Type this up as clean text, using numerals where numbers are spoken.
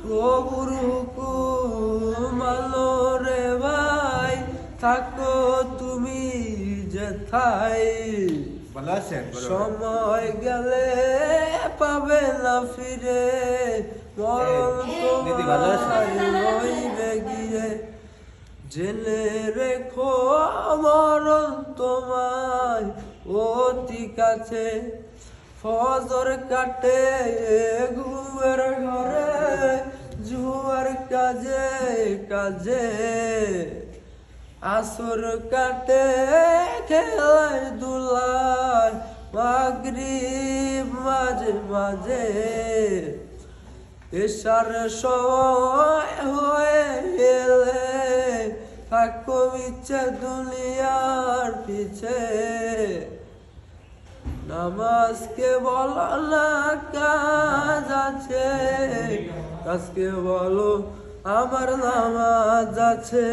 প্রভুর হুকুম আলো রে ভাই, থাকো তুমি যেথায়। ভালো আছেন? সময় গেলে পাবে না ফিরে, মরণ দিদি ভালো আছেন? তোমার রইবে গিয়ে। জেনে রেখো মরণ তোমায় অতি কাছে, ফজর কাটে ঘুমের ঘরে, জুয়ার কাজে কাজে। আসর কাটে খেলায় দুলায়, মাগরিব মাঝে মাঝে। এশার সময় হয়ে এলে থাকো ইচ্ছে দুনিয়ার পিছে। নামাজকে বলো না কাজ আছে, কাজকে বলো আমার নামাজ আছে।